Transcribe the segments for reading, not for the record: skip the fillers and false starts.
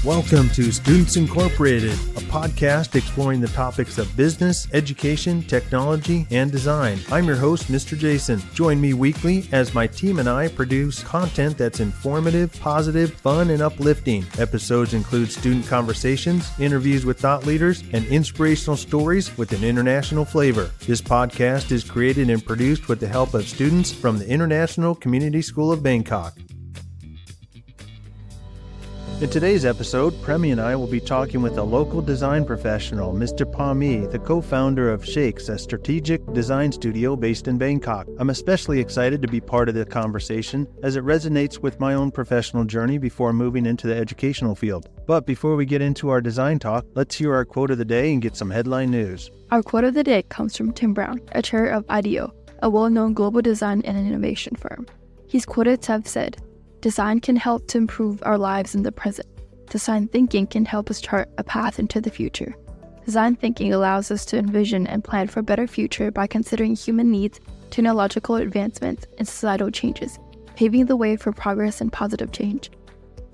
Welcome to Students Incorporated, a podcast exploring the topics of business, education, technology, and design. I'm your host, Mr. Jason. Join me weekly as my team and I produce content that's informative, positive, fun, and uplifting. Episodes include student conversations, interviews with thought leaders, and inspirational stories with an international flavor. This podcast is created and produced with the help of students from the International Community School of Bangkok. In today's episode, Pommi and I will be talking with a local design professional, Mr. Pommi, the co-founder of Shakes, a strategic design studio based in Bangkok. I'm especially excited to be part of the conversation as it resonates with my own professional journey before moving into the educational field. But before we get into our design talk, let's hear our quote of the day and get some headline news. Our quote of the day comes from Tim Brown, a chair of IDEO, a well-known global design and innovation firm. He's quoted to have said, "Design can help to improve our lives in the present. Design thinking can help us chart a path into the future. Design thinking allows us to envision and plan for a better future by considering human needs, technological advancements, and societal changes, paving the way for progress and positive change."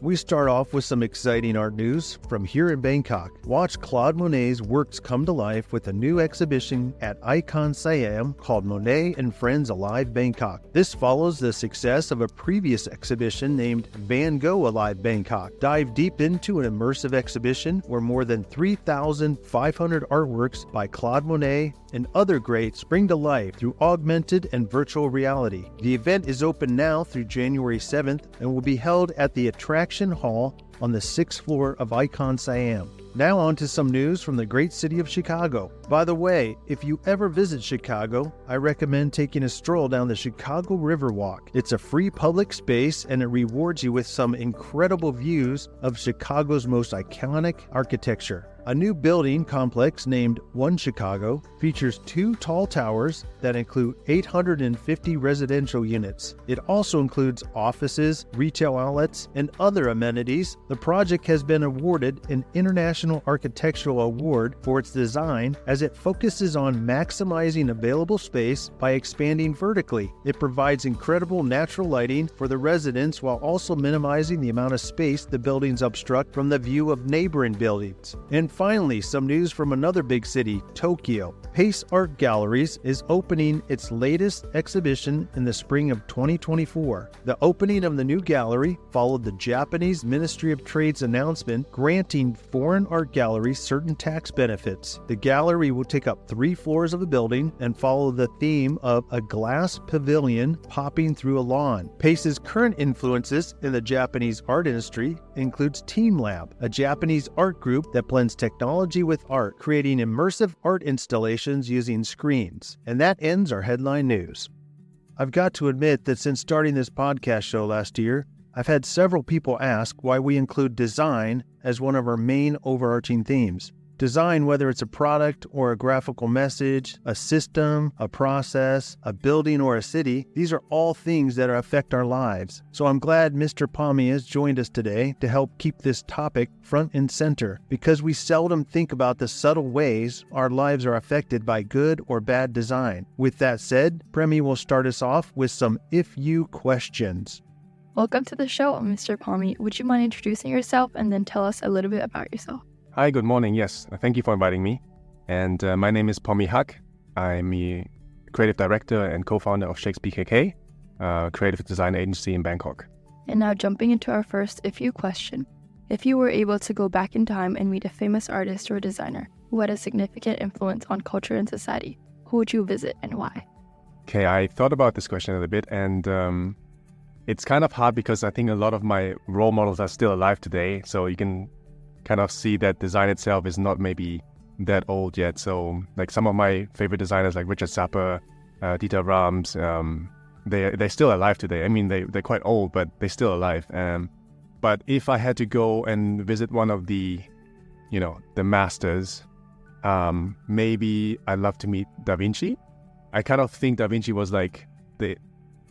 We start off with some exciting art news from here in Bangkok. Watch Claude Monet's works come to life with a new exhibition at Icon Siam called Monet and Friends Alive Bangkok. This follows the success of a previous exhibition named Van Gogh Alive Bangkok. Dive deep into an immersive exhibition where more than 3,500 artworks by Claude Monet and other greats spring to life through augmented and virtual reality. The event is open now through January 7th and will be held at the Attraction Hall on the 6th floor of Icon Siam. Now on to some news from the great city of Chicago. By the way, if you ever visit Chicago, I recommend taking a stroll down the Chicago Riverwalk. It's a free public space and it rewards you with some incredible views of Chicago's most iconic architecture. A new building complex named One Chicago features 2 tall towers that include 850 residential units. It also includes offices, retail outlets, and other amenities. The project has been awarded an International Architectural Award for its design as it focuses on maximizing available space by expanding vertically. It provides incredible natural lighting for the residents while also minimizing the amount of space the buildings obstruct from the view of neighboring buildings. And finally, some news from another big city, Tokyo. Pace Art Galleries is opening its latest exhibition in the spring of 2024. The opening of the new gallery followed the Japanese Ministry of Trade's announcement granting foreign art galleries certain tax benefits. The gallery will take up 3 floors of the building and follow the theme of a glass pavilion popping through a lawn. Pace's current influences in the Japanese art industry includes Team Lab, a Japanese art group that blends technology with art, creating immersive art installations using screens. And that ends our headline news. I've got to admit that since starting this podcast show last year, I've had several people ask why we include design as one of our main overarching themes. Design, whether it's a product or a graphical message, a system, a process, a building, or a city, these are all things that affect our lives. So I'm glad Mr. Pommi has joined us today to help keep this topic front and center, because we seldom think about the subtle ways our lives are affected by good or bad design. With that said, Pommi will start us off with some if you questions. Welcome to the show, Mr. Pommi. Would you mind introducing yourself and then tell us a little bit about yourself? Hi, good morning. Yes, thank you for inviting me. And my name is Pommi Hakk. I'm a creative director and co-founder of Shakes Bangkok, a creative design agency in Bangkok. And now jumping into our first if you question. If you were able to go back in time and meet a famous artist or designer who had a significant influence on culture and society, who would you visit and why? Okay, I thought about this question a little bit, and it's kind of hard because I think a lot of my role models are still alive today. So you can kind of see that design itself is not maybe that old yet. So like some of my favorite designers like Richard Sapper, Dieter Rams, they're still alive today. I mean, they're quite old, but they're still alive. But if I had to go and visit one of the masters, maybe I'd love to meet Da Vinci. I kind of think Da Vinci was like the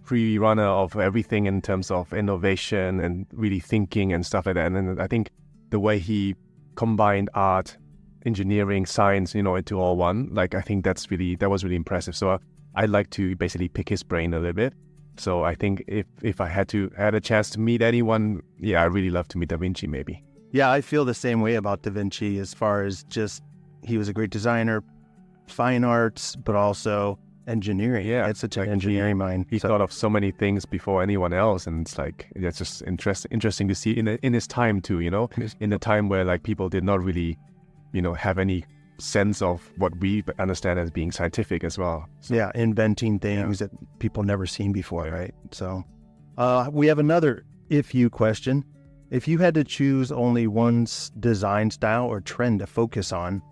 pre-runner of everything in terms of innovation and really thinking and stuff like that. And then I think the way he combined art, engineering, science, into all one, like I think that was really impressive. So I'd like to basically pick his brain a little bit. So I think if I had a chance to meet anyone, I'd really love to meet Da Vinci maybe. Yeah, I feel the same way about Da Vinci as far as just he was a great designer, fine arts, but also engineering. Yeah, It's such an like engineering mind. He thought of so many things before anyone else, and it's like it's just interesting to see in his time too. In a time where like people did not really, have any sense of what we understand as being scientific as well. So, Yeah, inventing things that people never seen before, right? So we have another if you question. If you had to choose only one design style or trend to focus on,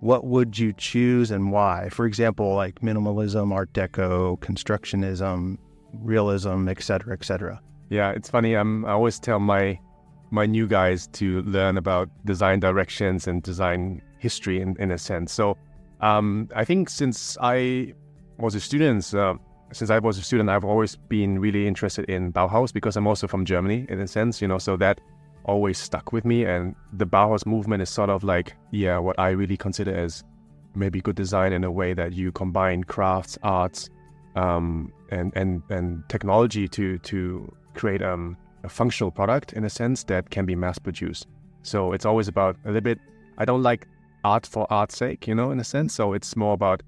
what would you choose and why? For example, like minimalism, Art Deco, constructionism, realism, etc., etc. Yeah, it's funny. I always tell my new guys to learn about design directions and design history in a sense. So I think since I was a student, I've always been really interested in Bauhaus because I'm also from Germany in a sense, so that always stuck with me. And the Bauhaus movement is sort of like, what I really consider as maybe good design in a way that you combine crafts, arts, and technology to create a functional product in a sense that can be mass produced. So it's always about a little bit, I don't like art for art's sake, in a sense. So it's more about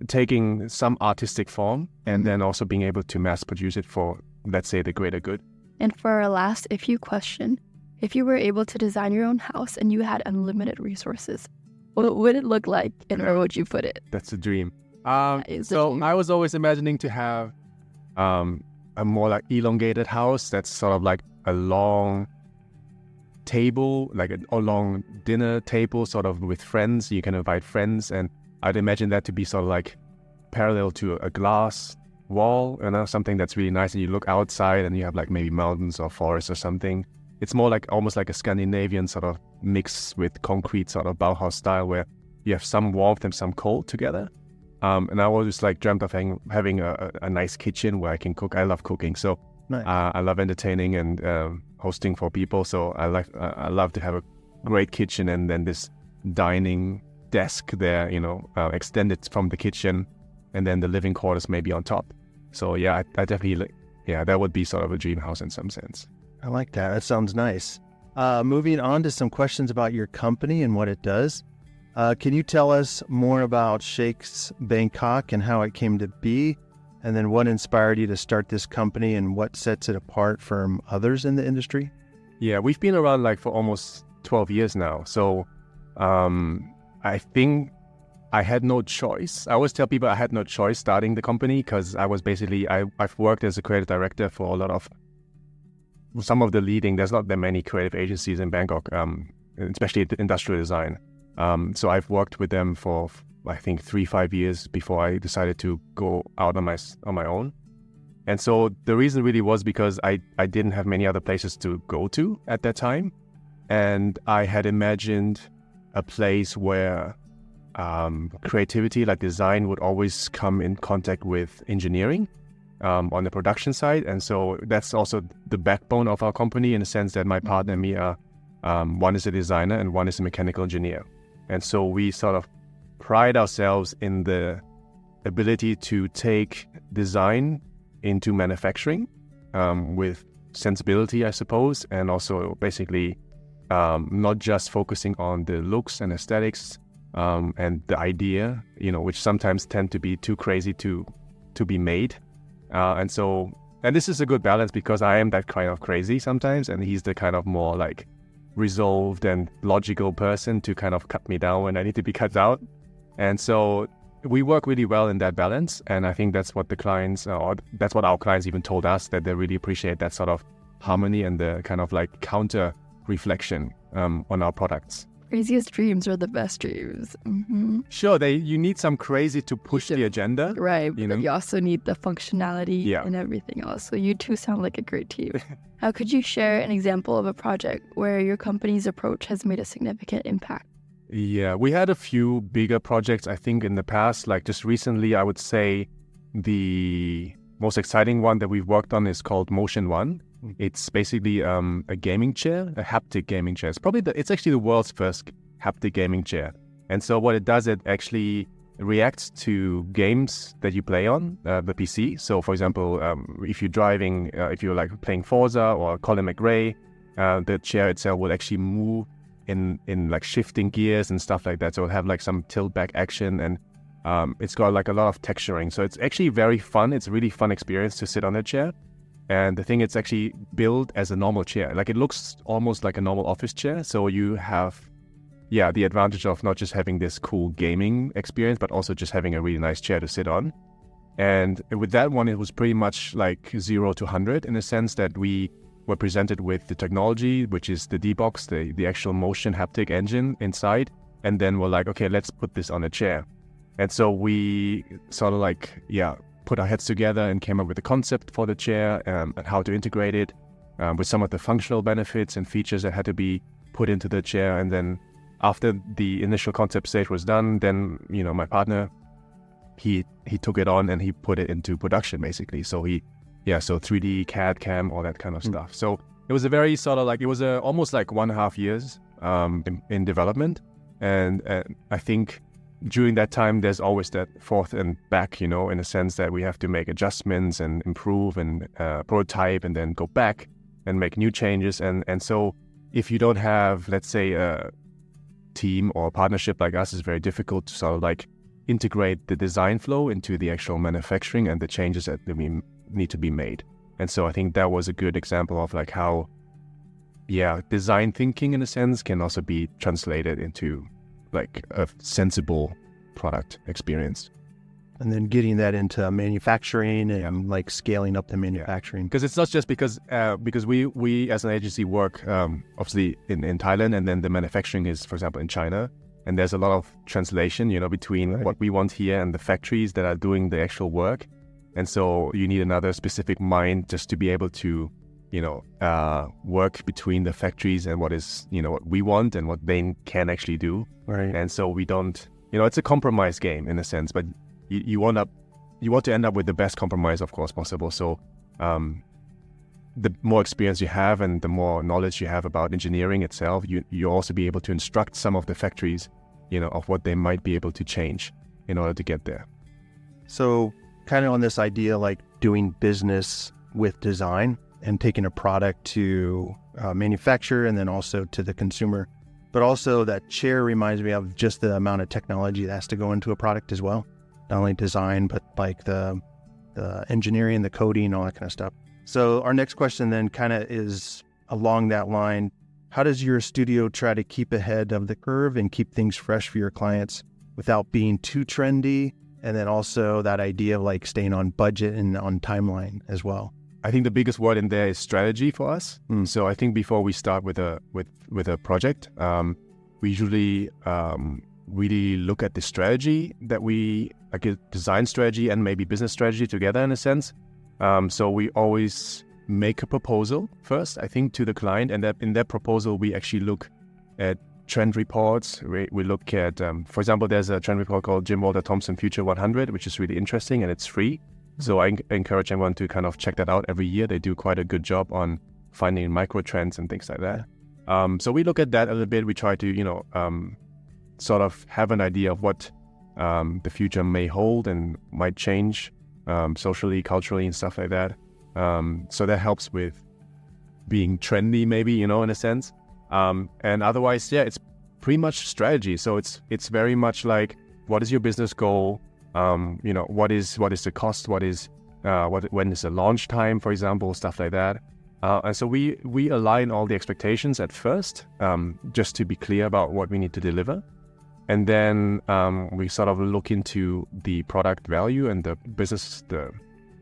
taking some artistic form and then also being able to mass produce it for, let's say, the greater good. And for our last if you question, if you were able to design your own house and you had unlimited resources, what would it look like and where would you put it? That's the dream. Is the So dream. I was always imagining to have a more like elongated house that's sort of like a long table, like a long dinner table, sort of with friends. You can invite friends, and I'd imagine that to be sort of like parallel to a glass wall, something that's really nice. And you look outside and you have like maybe mountains or forests or something. It's more like almost like a Scandinavian sort of mix with concrete sort of Bauhaus style where you have some warmth and some cold together. And I always like dreamt of having a nice kitchen where I can cook. I love cooking. So Nice. I love entertaining and hosting for people. So I love to have a great kitchen and then this dining desk there, extended from the kitchen, and then the living quarters maybe on top. So I definitely, that would be sort of a dream house in some sense. I like that. That sounds nice. Moving on to some questions about your company and what it does. Can you tell us more about Shakes Bangkok and how it came to be? And then what inspired you to start this company and what sets it apart from others in the industry? Yeah, we've been around like for almost 12 years now. So I think I had no choice. I always tell people I had no choice starting the company because I was basically, I've worked as a creative director for some of the leading, there's not that many creative agencies in Bangkok, especially industrial design. So I've worked with them for, I think, 3-5 years before I decided to go out on my own. And so the reason really was because I didn't have many other places to go to at that time. And I had imagined a place where creativity, like design, would always come in contact with engineering on the production side. And so that's also the backbone of our company in the sense that my partner and me are, one is a designer and one is a mechanical engineer. And so we sort of pride ourselves in the ability to take design into manufacturing with sensibility, I suppose, and also basically not just focusing on the looks and aesthetics and the idea, which sometimes tend to be too crazy to be made. And this is a good balance because I am that kind of crazy sometimes, and he's the kind of more like resolved and logical person to kind of cut me down when I need to be cut out. And so we work really well in that balance. And I think that's what the clients, or that's what our clients even told us, that they really appreciate that sort of harmony and the kind of like counter reflection on our products. Craziest dreams are the best dreams. Mm-hmm. Sure, you need some crazy to push the agenda. Right, but you also need the functionality and everything else. So you two sound like a great team. How could you share an example of a project where your company's approach has made a significant impact? Yeah, we had a few bigger projects, I think, in the past. Like just recently, I would say the most exciting one that we've worked on is called Motion One. It's basically a gaming chair, a haptic gaming chair. It's actually the world's first haptic gaming chair. And so what it does, it actually reacts to games that you play on the PC. So for example, if you're driving, if you're like playing Forza or Colin McRae, the chair itself will actually move in like shifting gears and stuff like that. So it'll have like some tilt back action, and it's got like a lot of texturing. So it's actually very fun. It's a really fun experience to sit on a chair. And the thing, it's actually built as a normal chair. Like it looks almost like a normal office chair. So you have, the advantage of not just having this cool gaming experience, but also just having a really nice chair to sit on. And with that one, it was pretty much like 0 to 100 in a sense that we were presented with the technology, which is the D-Box, the actual motion haptic engine inside. And then we're like, okay, let's put this on a chair. And so we sort of like, put our heads together and came up with a concept for the chair and how to integrate it with some of the functional benefits and features that had to be put into the chair. And then after the initial concept stage was done, then, my partner, he took it on and he put it into production basically. So so 3D, CAD, CAM, all that kind of stuff. So it was a very sort of like, it was almost like 1.5 years in development. And I think during that time, there's always that forth and back, in a sense that we have to make adjustments and improve and prototype and then go back and make new changes. And so if you don't have, let's say, a team or a partnership like us, it's very difficult to sort of like integrate the design flow into the actual manufacturing and the changes that need to be made. And so I think that was a good example of like how, design thinking in a sense can also be translated into like a sensible product experience. And then getting that into manufacturing and like scaling up the manufacturing. Because it's not just because we as an agency work obviously in Thailand, and then the manufacturing is, for example, in China. And there's a lot of translation, between what we want here and the factories that are doing the actual work. And so you need another specific mind just to be able to, work between the factories and what is, what we want and what they can actually do. Right. And so we don't, it's a compromise game in a sense, but you want to end up with the best compromise, of course, possible. So the more experience you have and the more knowledge you have about engineering itself, you also be able to instruct some of the factories, of what they might be able to change in order to get there. So kind of on this idea, like doing business with design and taking a product to manufacture and then also to the consumer. But also that chair reminds me of just the amount of technology that has to go into a product as well. Not only design, but like the engineering, the coding, all that kind of stuff. So our next question then kind of is along that line. How does your studio try to keep ahead of the curve and keep things fresh for your clients without being too trendy? And then also that idea of like staying on budget and on timeline as well. I think the biggest word in there is strategy for us. So I think before we start with a project, we usually really look at the strategy that we, like a design strategy and maybe business strategy together in a sense. So we always make a proposal first, I think, to the client. And that in that proposal, we actually look at trend reports. We look at, for example, there's a trend report called Jim Walter Thompson Future 100, which is really interesting and it's free. So I encourage everyone to kind of check that out every year. They do quite a good job on finding micro trends and things like that. So we look at that a little bit. We try to, sort of have an idea of what the future may hold and might change socially, culturally, and stuff like that. So that helps with being trendy, maybe, in a sense. And otherwise, it's pretty much strategy. So it's very much like, what is your business goal? What is the cost? When is the launch time, for example, stuff like that. And so we align all the expectations at first, just to be clear about what we need to deliver. And then we sort of look into the product value and the business, the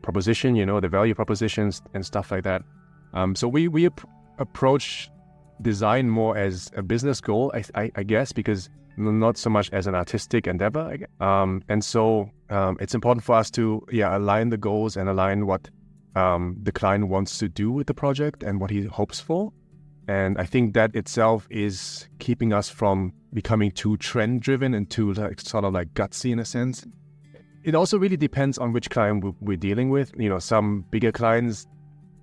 proposition, the value propositions and stuff like that. So we approach design more as a business goal, I guess, because not so much as an artistic endeavor. And so it's important for us to align the goals and align what the client wants to do with the project and what he hopes for. And I think that itself is keeping us from becoming too trend driven and too sort of like gutsy in a sense. It also really depends on which client we're dealing with. Some bigger clients,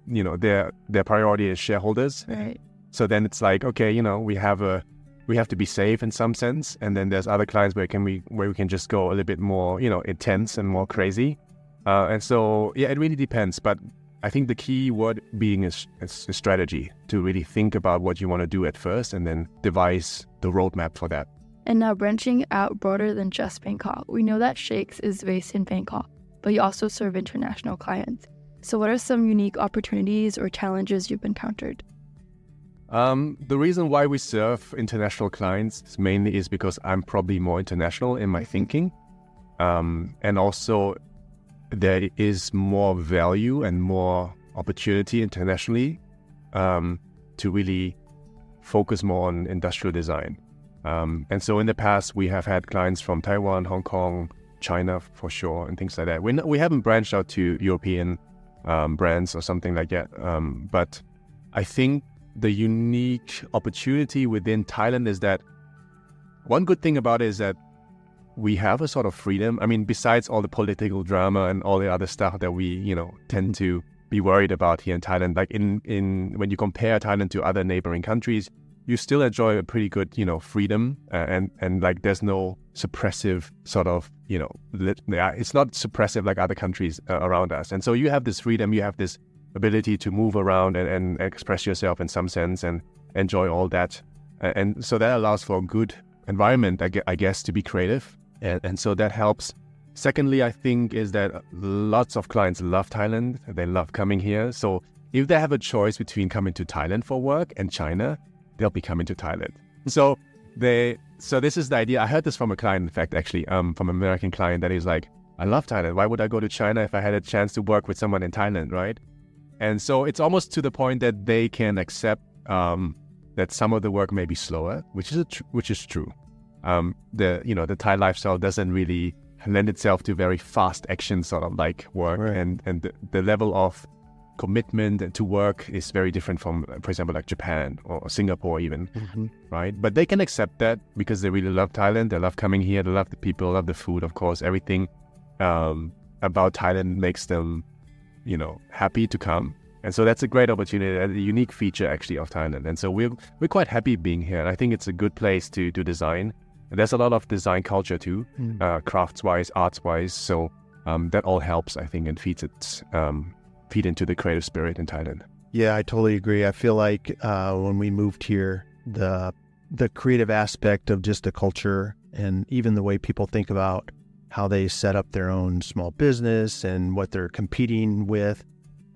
their priority is shareholders. Right. So then it's like, okay, we have to be safe in some sense. And then there's other clients where we can just go a little bit more, intense and more crazy. And so, it really depends. But I think the key word being is a strategy, to really think about what you want to do at first and then devise the roadmap for that. And now branching out broader than just Bangkok, we know that Shakes is based in Bangkok, but you also serve international clients. So what are some unique opportunities or challenges you've encountered? The reason why we serve international clients mainly is because I'm probably more international in my thinking. And also there is more value and more opportunity internationally to really focus more on industrial design. And so in the past, we have had clients from Taiwan, Hong Kong, China for sure, and things like that. We haven't branched out to European brands or something like that. But I think the unique opportunity within Thailand is that one good thing about it is that we have a sort of freedom. I mean, besides all the political drama and all the other stuff that we, tend to be worried about here in Thailand, like in when you compare Thailand to other neighboring countries, you still enjoy a pretty good, freedom and like there's no suppressive sort of, it's not suppressive like other countries around us. And so you have this freedom, you have this ability to move around and express yourself in some sense and enjoy all that. And so that allows for a good environment, I guess, to be creative. And so that helps. Secondly, I think is that lots of clients love Thailand. They love coming here. So if they have a choice between coming to Thailand for work and China, they'll be coming to Thailand. So this is the idea. I heard this from a client, in fact, actually, from an American client that is like, I love Thailand. Why would I go to China if I had a chance to work with someone in Thailand, right? And so it's almost to the point that they can accept that some of the work may be slower, which is true. The Thai lifestyle doesn't really lend itself to very fast action sort of like work, right. and the level of commitment to work is very different from, for example, like Japan or Singapore even, right? But they can accept that because they really love Thailand. They love coming here. They love the people, love the food, of course. Everything about Thailand makes them, happy to come. And so that's a great opportunity, a unique feature actually of Thailand. And so we're quite happy being here. And I think it's a good place to do design. And there's a lot of design culture too, crafts-wise, arts-wise. So that all helps, I think, and feed into the creative spirit in Thailand. Yeah, I totally agree. I feel like when we moved here, the creative aspect of just the culture and even the way people think about how they set up their own small business and what they're competing with,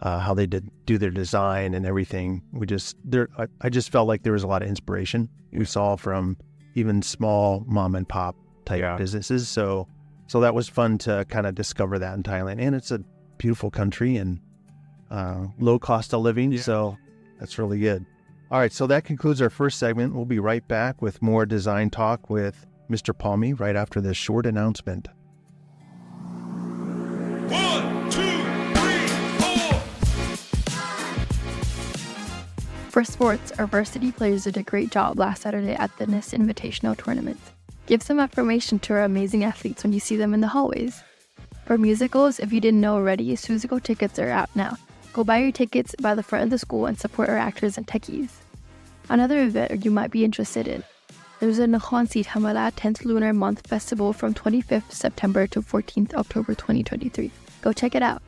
how they do their design and everything. I just felt like there was a lot of inspiration we saw from even small mom and pop type businesses. So that was fun to kind of discover that in Thailand. And it's a beautiful country and low cost of living. Yeah. So that's really good. All right. So that concludes our first segment. We'll be right back with more design talk with Mr. Pommi right after this short announcement. 1, 2, 3, 4. For sports, our varsity players did a great job last Saturday at the NIST Invitational Tournament. Give some affirmation to our amazing athletes when you see them in the hallways. For musicals, if you didn't know already, Suzical tickets are out now. Go buy your tickets by the front of the school and support our actors and techies. Another event you might be interested in. There's a Nakhon Si Thammarat 10th Lunar Month Festival from 25th September to 14th October 2023. Go check it out.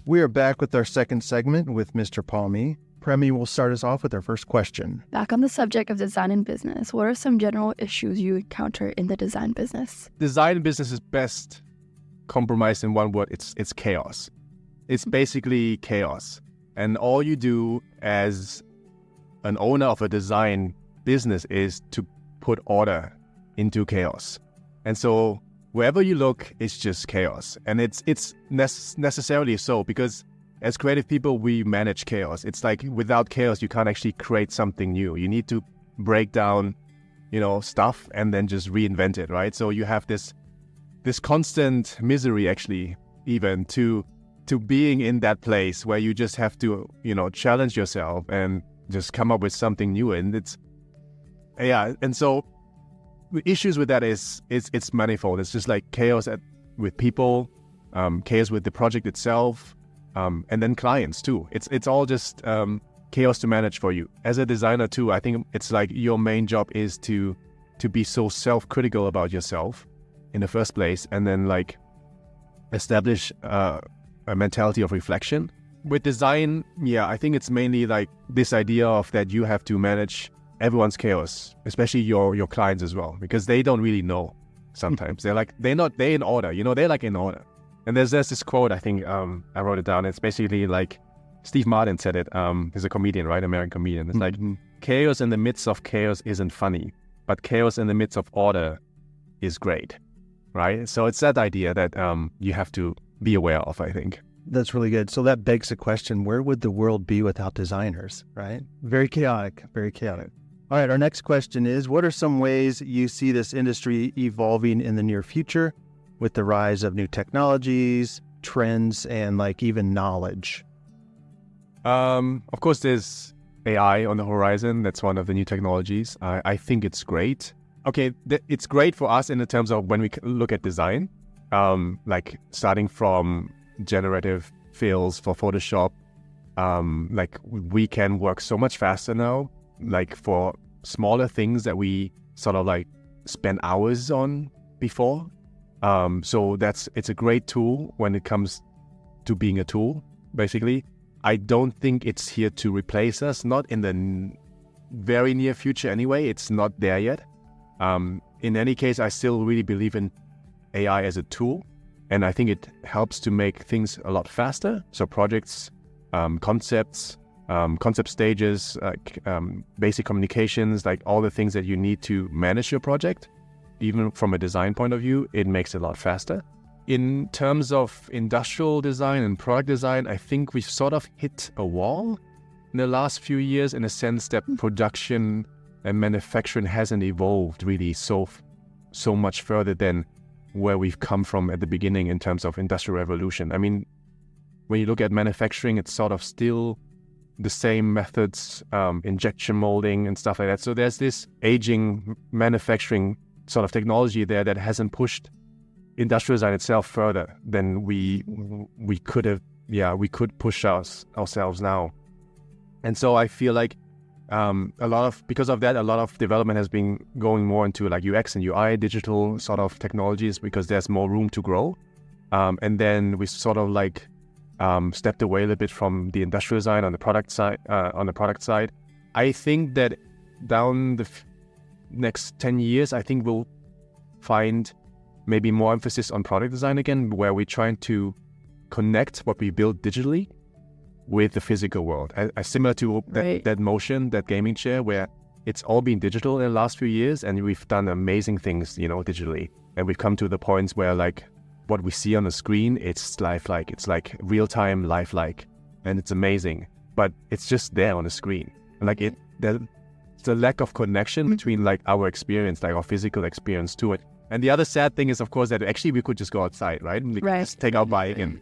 We are back with our second segment with Mr. Pommi. Premi will start us off with our first question. Back on the subject of design and business, what are some general issues you encounter in the design business? Design business is best compromised in one word. It's chaos. It's basically chaos. And all you do as an owner of a design business is to put order into chaos. And so wherever you look, it's just chaos. And it's necessarily so because as creative people, we manage chaos. It's like without chaos, you can't actually create something new. You need to break down, stuff and then just reinvent it, right? So you have this constant misery, actually, even to being in that place where you just have to, challenge yourself and just come up with something new. And and so the issues with that is it's manifold. It's just like chaos with people, chaos with the project itself, and then clients too. It's all just chaos to manage for you. As a designer too, I think it's like your main job is to be so self-critical about yourself in the first place, and then like establish a mentality of reflection. With design, yeah, I think it's mainly like this idea of that you have to manage everyone's chaos, especially your clients as well, because they don't really know sometimes. They're in order, they're like in order. And there's this quote, I think I wrote it down. It's basically like Steve Martin said it. He's a comedian, right? American comedian. It's like chaos in the midst of chaos isn't funny, but chaos in the midst of order is great, right? So it's that idea that you have to be aware of, I think. That's really good. So that begs the question, where would the world be without designers, right? Very chaotic, very chaotic. All right, our next question is, what are some ways you see this industry evolving in the near future with the rise of new technologies, trends, and like even knowledge? Of course, there's AI on the horizon. That's one of the new technologies. I think it's great. Okay, it's great for us in the terms of when we look at design, like starting from generative fills for Photoshop. Like we can work so much faster now, like for smaller things that we sort of like spend hours on before. So it's a great tool when it comes to being a tool, basically. I don't think it's here to replace us, not in the very near future anyway. It's not there yet. In any case, I still really believe in AI as a tool, and I think it helps to make things a lot faster. So projects, concepts, concept stages, like basic communications, like all the things that you need to manage your project, even from a design point of view, it makes it a lot faster. In terms of industrial design and product design, I think we've sort of hit a wall in the last few years, in a sense that production and manufacturing hasn't evolved really so much further than where we've come from at the beginning in terms of industrial revolution. I mean, when you look at manufacturing, it's sort of still the same methods, injection molding and stuff like that. So there's this aging manufacturing sort of technology there that hasn't pushed industrial design itself further than we could have. Yeah, we could push ourselves now. And so I feel like because of that, a lot of development has been going more into like UX and UI, digital sort of technologies, because there's more room to grow. And then we sort of like stepped away a little bit from the industrial design on the product side. I think that down the next 10 years, I think we'll find maybe more emphasis on product design again, where we're trying to connect what we build digitally with the physical world. Similar to that motion, that gaming chair, where it's all been digital in the last few years, and we've done amazing things, digitally. And we've come to the points where like what we see on the screen, it's lifelike. It's like real-time, lifelike, and it's amazing. But it's just there on the screen. And like there's a lack of connection between like our experience, like our physical experience to it. And the other sad thing is, of course, that actually we could just go outside, right? We could just take our bike and,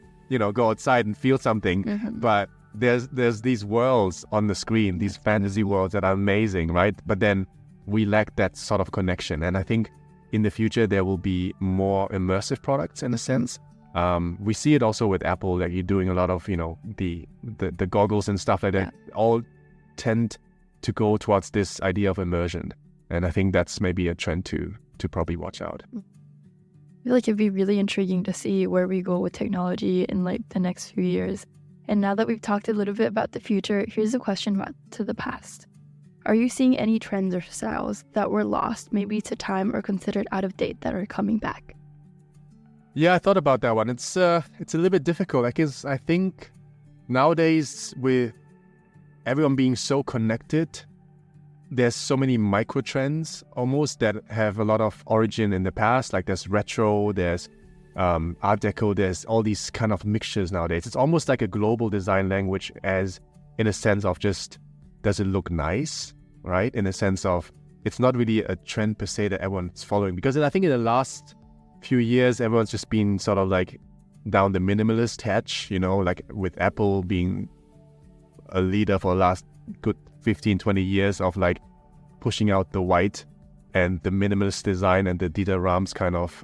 go outside and feel something. Mm-hmm. But there's these worlds on the screen, these fantasy worlds that are amazing, right? But then we lack that sort of connection. And I think in the future, there will be more immersive products in a sense. We see it also with Apple, like you're doing a lot of, the goggles and stuff like that, all tend to go towards this idea of immersion. And I think that's maybe a trend to probably watch out. I feel like it'd be really intriguing to see where we go with technology in like the next few years. And now that we've talked a little bit about the future, here's a question about to the past. Are you seeing any trends or styles that were lost, maybe to time or considered out of date, that are coming back? Yeah, I thought about that one. It's a little bit difficult. I think nowadays, with everyone being so connected, there's so many micro trends almost that have a lot of origin in the past. Like there's retro, there's Art Deco, there's all these kind of mixtures nowadays. It's almost like a global design language, as in a sense of just, does it look nice, right? In a sense of, it's not really a trend per se that everyone's following. Because I think in the last few years, everyone's just been sort of like down the minimalist hatch, like with Apple being a leader for the last good 15, 20 years of like pushing out the white and the minimalist design and the Dieter Rams kind of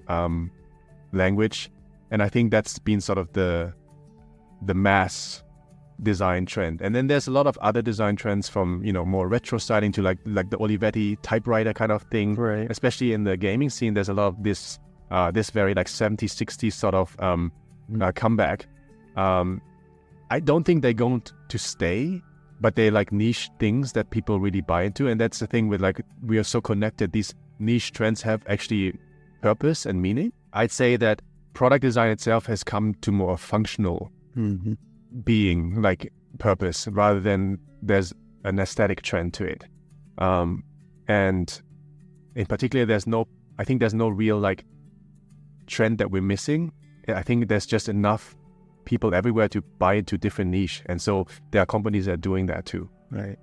language. And I think that's been sort of the mass design trend. And then there's a lot of other design trends from, more retro styling to like the Olivetti typewriter kind of thing. Right. Especially in the gaming scene, there's a lot of this very like 70s, 60s sort of comeback. I don't think they're going to stay, but they like niche things that people really buy into. And that's the thing with like, we are so connected. These niche trends have actually purpose and meaning. I'd say that product design itself has come to more functional being, like purpose, rather than there's an aesthetic trend to it. And in particular, I think there's no real like trend that we're missing. I think there's just enough people everywhere to buy into different niche. And so there are companies that are doing that too. Right.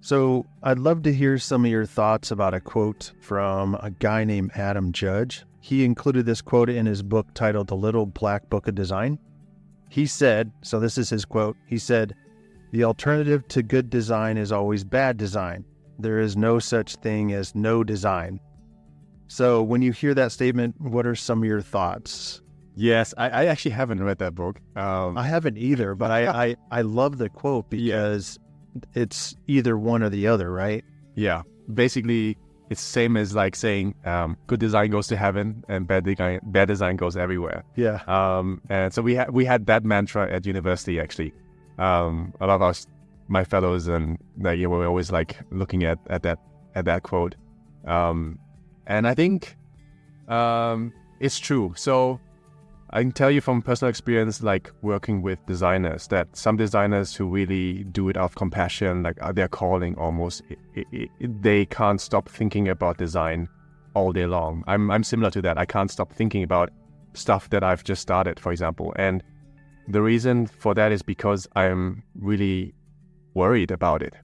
So I'd love to hear some of your thoughts about a quote from a guy named Adam Judge. He included this quote in his book titled The Little Black Book of Design. He said, so this is his quote, he said, "The alternative to good design is always bad design. There is no such thing as no design." So when you hear that statement, what are some of your thoughts? Yes, I actually haven't read that book. I haven't either, but I love the quote because it's either one or the other, right? Yeah. Basically, it's same as like saying good design goes to heaven and bad design goes everywhere. Yeah. And so we had that mantra at university actually. A lot of my fellows and like, we were always like looking at that quote. And I think it's true. So I can tell you from personal experience, like working with designers, that some designers who really do it out of compassion, like their calling almost, they can't stop thinking about design all day long. I'm similar to that. I can't stop thinking about stuff that I've just started, for example. And the reason for that is because I'm really worried about it.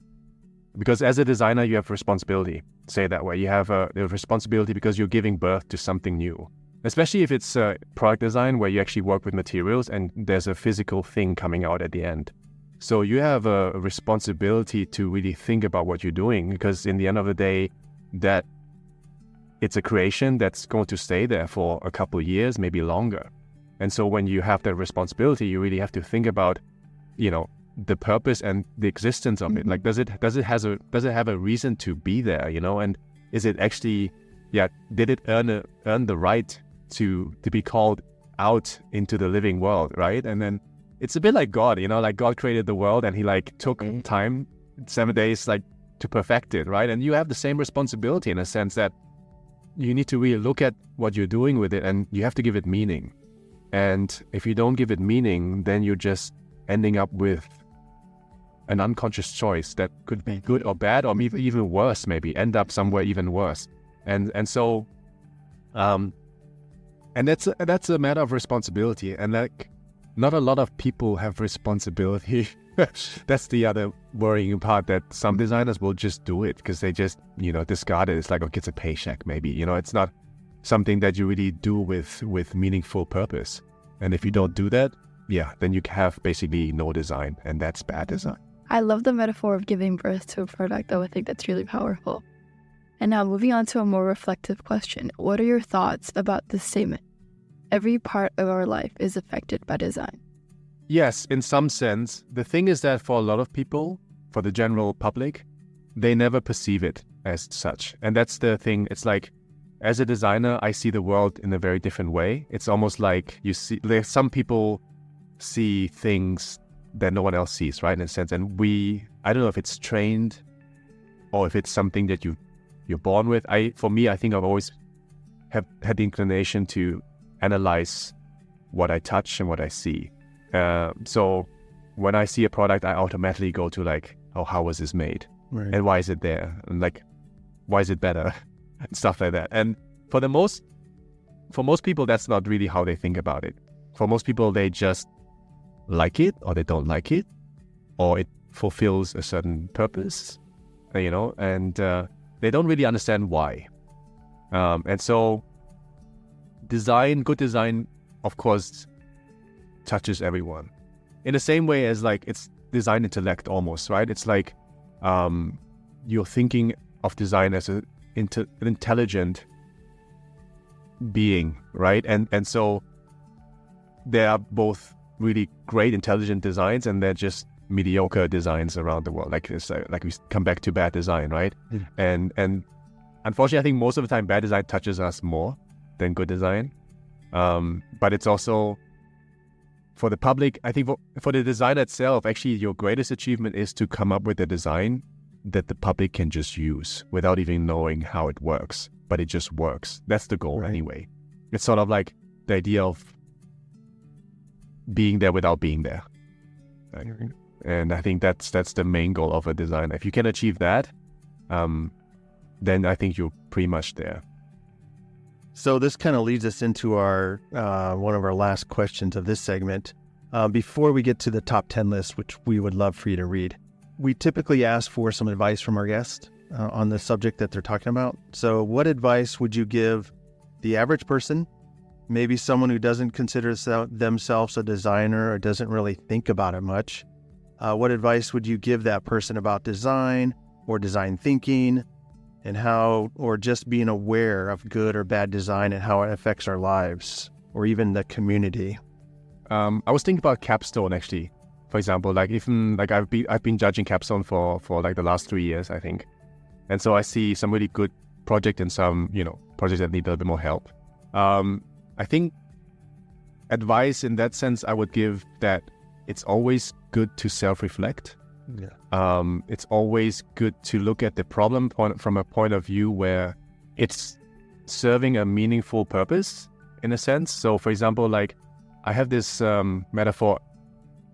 Because as a designer, you have responsibility. Say that way. You have a responsibility because you're giving birth to something new. Especially if it's product design where you actually work with materials and there's a physical thing coming out at the end. So you have a responsibility to really think about what you're doing, because in the end of the day, that it's a creation that's going to stay there for a couple of years, maybe longer. And so when you have that responsibility, you really have to think about, the purpose and the existence of it. Like, does it have a reason to be there, and is it actually, did it earn the right to be called out into the living world, right? And then it's a bit like God, like God created the world and he like took time, 7 days, like to perfect it, right? And you have the same responsibility in a sense that you need to really look at what you're doing with it and you have to give it meaning. And if you don't give it meaning, then you're just ending up with an unconscious choice that could be good or bad, or maybe even worse, maybe end up somewhere even worse. And so, and that's a matter of responsibility, and like not a lot of people have responsibility. That's the other worrying part, that some designers will just do it because they just discard it. It's like, okay, it's a paycheck, maybe. It's not something that you really do with meaningful purpose. And if you don't do that, then you have basically no design, and that's bad design. I love the metaphor of giving birth to a product, though. I think that's really powerful. And now moving on to a more reflective question. What are your thoughts about this statement? Every part of our life is affected by design. Yes, in some sense. The thing is that for a lot of people, for the general public, they never perceive it as such. And that's the thing. It's like, as a designer, I see the world in a very different way. It's almost like some people see things that no one else sees, right? In a sense. And I don't know if it's trained or if it's something that you're born with. For me, I think I've always have had the inclination to analyze what I touch and what I see. So when I see a product, I automatically go to like, oh, how was this made? Right. And why is it there? And like, why is it better? And stuff like that. And for most people, that's not really how they think about it. For most people, they just like it or they don't like it, or it fulfills a certain purpose, and they don't really understand why. And so good design, of course, touches everyone in the same way as like it's design intellect almost, right? It's like you're thinking of design as an intelligent being, right? And so there are both really great intelligent designs and they're just mediocre designs around the world. Like it's like we come back to bad design, right? And unfortunately, I think most of the time bad design touches us more than good design. But it's also for the public, I think for the design itself, actually your greatest achievement is to come up with a design that the public can just use without even knowing how it works, but it just works. That's the goal anyway. It's sort of like the idea of being there without being there. And I think that's the main goal of a design. If you can achieve that, then I think you're pretty much there. So this kind of leads us into our one of our last questions of this segment. Before we get to the top 10 list, which we would love for you to read, we typically ask for some advice from our guest on the subject that they're talking about. So what advice would you give the average person, maybe someone who doesn't consider themselves a designer or doesn't really think about it much? What advice would you give that person about design or design thinking and how, or just being aware of good or bad design and how it affects our lives or even the community? I was thinking about capstone actually. For example, like even like I've been judging capstone for like the last 3 years, I think. And so I see some really good project and some, projects that need a little bit more help. I think advice in that sense I would give that it's always good to self-reflect. Yeah. It's always good to look at the problem from a point of view where it's serving a meaningful purpose in a sense. So for example, like I have this metaphor,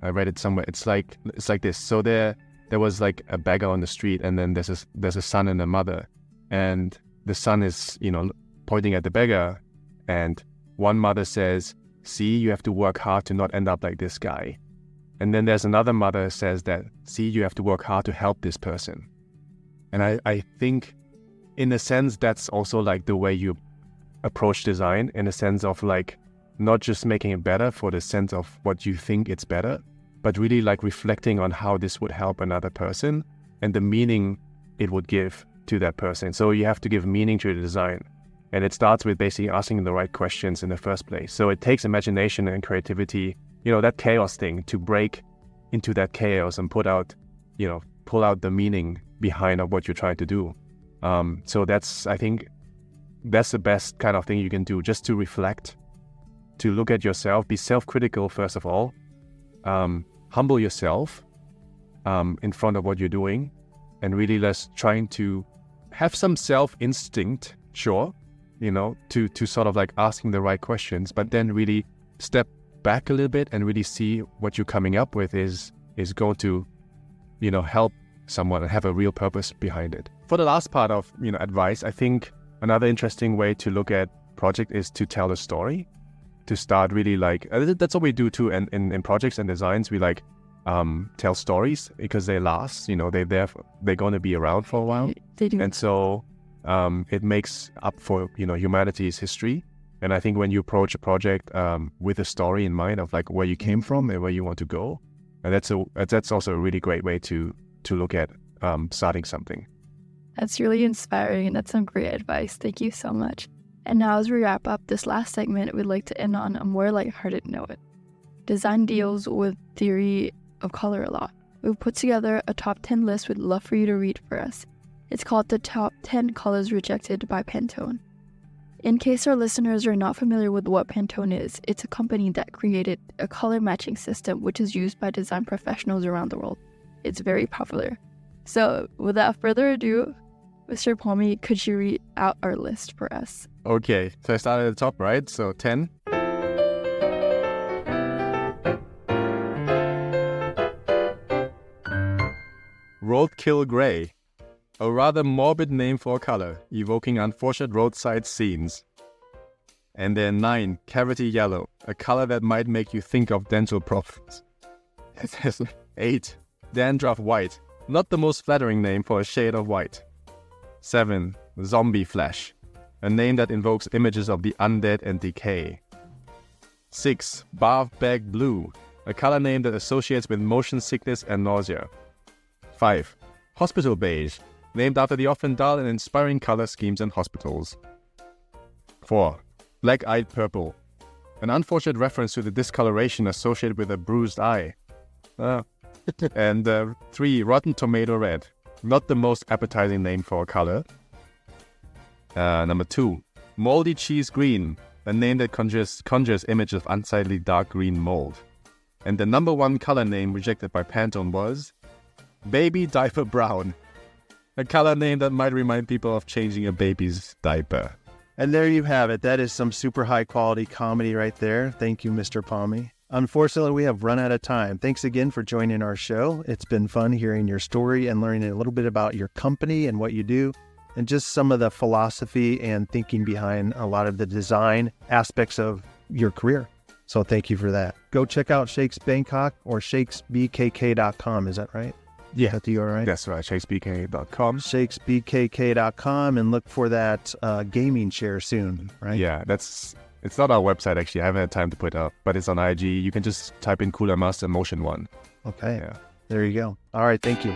I read it somewhere. It's like this. So there was like a beggar on the street, and then there's a son and a mother, and the son is pointing at the beggar, and one mother says, "See, you have to work hard to not end up like this guy." And then there's another mother who says that, "See, you have to work hard to help this person." And I think, in a sense, that's also like the way you approach design, in a sense of like not just making it better for the sense of what you think it's better, but really like reflecting on how this would help another person and the meaning it would give to that person. So you have to give meaning to the design. And it starts with basically asking the right questions in the first place. So it takes imagination and creativity, that chaos thing, to break into that chaos and pull out the meaning behind of what you're trying to do. So I think that's the best kind of thing you can do, just to reflect, to look at yourself, be self-critical first of all, humble yourself in front of what you're doing, and really just trying to have some self-instinct, sure, to sort of like asking the right questions, but then really step back a little bit and really see what you're coming up with is going to, help someone and have a real purpose behind it. For the last part of, advice, I think another interesting way to look at project is to tell a story, to start really like, that's what we do too in projects and designs. We like tell stories because they last, they're going to be around for a while. They do. And so it makes up for, humanity's history. And I think when you approach a project with a story in mind of like where you came from and where you want to go, and that's also a really great way to look at starting something. That's really inspiring, and that's some great advice. Thank you so much. And now as we wrap up this last segment, we'd like to end on a more lighthearted note. Design deals with theory of color a lot. We've put together a top 10 list we'd love for you to read for us. It's called the Top 10 Colors Rejected by Pantone. In case our listeners are not familiar with what Pantone is, it's a company that created a color matching system which is used by design professionals around the world. It's very popular. So without further ado, Mr. Pommi, could you read out our list for us? Okay, so I started at the top, right? So 10. Roadkill Grey. A rather morbid name for a color, evoking unfortunate roadside scenes. And then 9, Cavity Yellow, a color that might make you think of dental problems. 8, Dandruff White, not the most flattering name for a shade of white. 7, Zombie Flesh, a name that invokes images of the undead and decay. 6, Bath Bag Blue, a color name that associates with motion sickness and nausea. 5, Hospital Beige, named after the often dull and inspiring color schemes in hospitals. 4, Black-Eyed Purple, an unfortunate reference to the discoloration associated with a bruised eye. And 3, Rotten Tomato Red, not the most appetizing name for a color. Number 2, Moldy Cheese Green, a name that conjures images of unsightly dark green mold. And the number one color name rejected by Pantone was Baby Diaper Brown. A color name that might remind people of changing a baby's diaper. And there you have it. That is some super high quality comedy right there. Thank you, Mr. Pommi. Unfortunately, we have run out of time. Thanks again for joining our show. It's been fun hearing your story and learning a little bit about your company and what you do, and just some of the philosophy and thinking behind a lot of the design aspects of your career. So thank you for that. Go check out Shakes Bangkok or shakesbkk.com. Is that right? Yeah, Is that the URL? that's right. shakesbkk.com. shakesbkk.com, and look for that gaming chair soon, right? Yeah, it's not our website actually. I haven't had time to put it up, but it's on IG. You can just type in Cooler Master Motion 1. Okay. Yeah. There you go. All right. Thank you.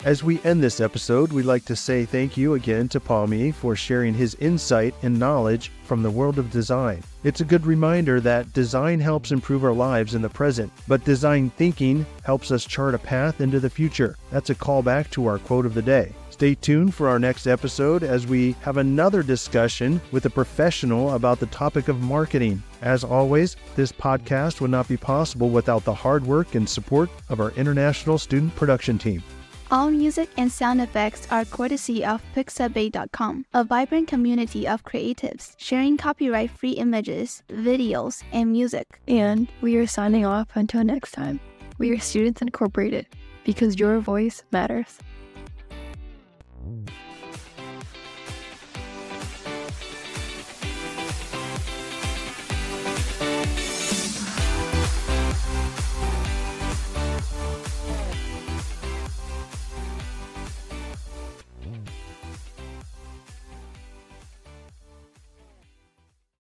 As we end this episode, we'd like to say thank you again to Pommi for sharing his insight and knowledge from the world of design. It's a good reminder that design helps improve our lives in the present, but design thinking helps us chart a path into the future. That's a callback to our quote of the day. Stay tuned for our next episode as we have another discussion with a professional about the topic of marketing. As always, this podcast would not be possible without the hard work and support of our international student production team. All music and sound effects are courtesy of Pixabay.com, a vibrant community of creatives sharing copyright-free images, videos, and music. And we are signing off until next time. We are Students Incorporated, because your voice matters.